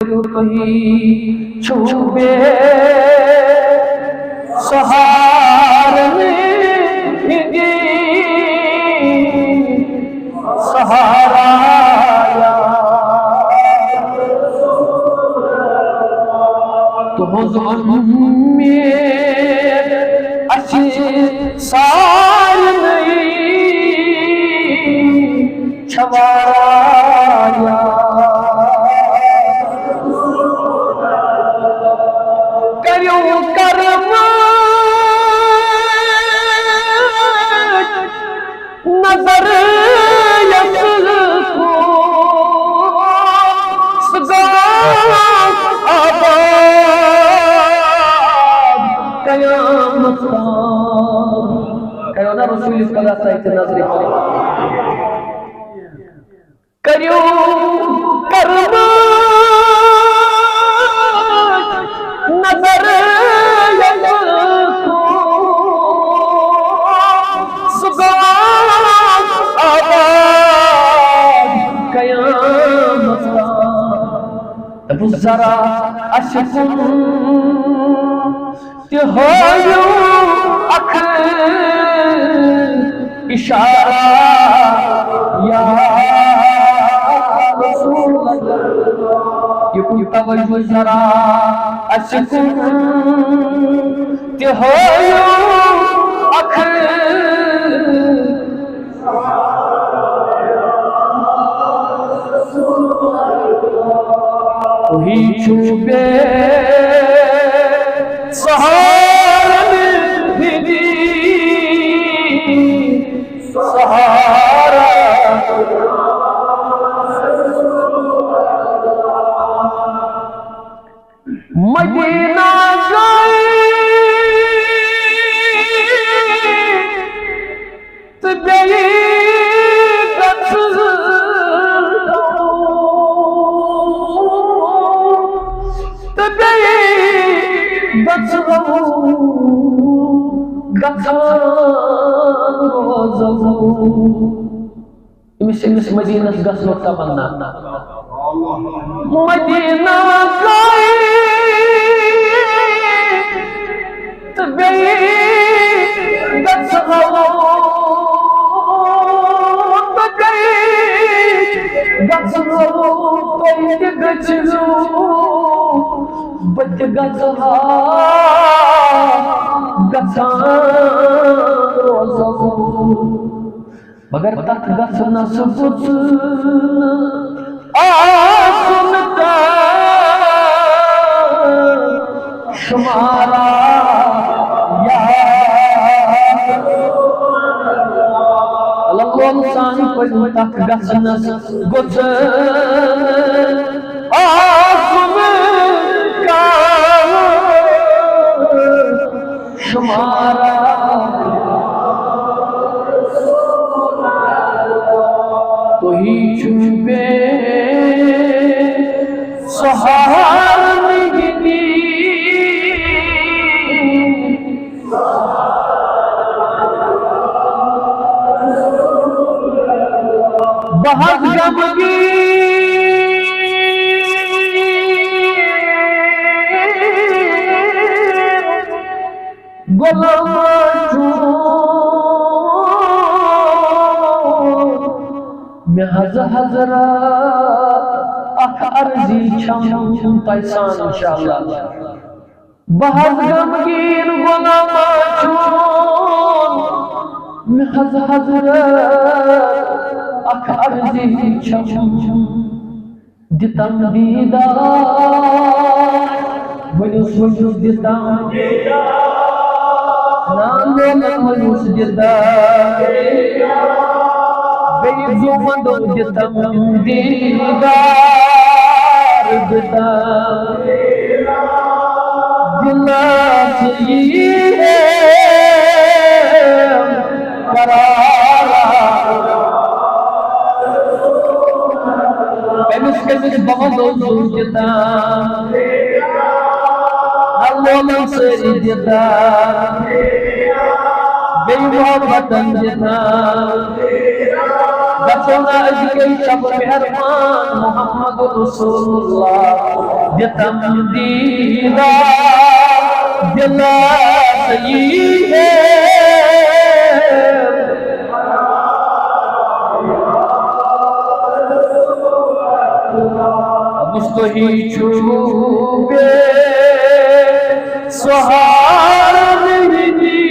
तुही छुबे सहारने दी सहारा तो में अच्छी सार नहीं छवाया करियो कर्म नजर को सदा आबाद कयामत करो ना रसूल सल्लल्लाहु अलैहि वसल्लम नजर करियो कर्म नजर अब जरा अशकुन तिहायो अख इशारा या रसूल अल्लाह ये तवज्जो जरा अशकुन तिहायो अख तुही छुबे सहारन दी सहारा मदीना गए तो गई Imish Madinah gasno tamanna Madinah gay tabay gasno tabay gasno tay gachlu bad gasha gasha मगर तक गसना सुबुत आसुनता शुमारा या अल्लाह इंसान पर तक गसना गुज आसुनता शुमारा तुही छुबे सहारन दी बहुत गमगी गुलाम मैं हजरत अर्जी छम पैसान इंशाअल्लाह बहुत गमगीन गुलाम मैं हजरत अर्जी छम दितम दीदार वनुस दितम नाम वनुस दीदार बेजुमंद दितम दीदार दितम गिलास ये करारा बेमिस बहुत दितम अल्लाह से दितम बेमुहब्बत दितम सोना अजके शब मेहरबान मोहम्मद रसूलुल्लाह जतम दीदा दिला सही है मुस्तही छूबे सहार नहीं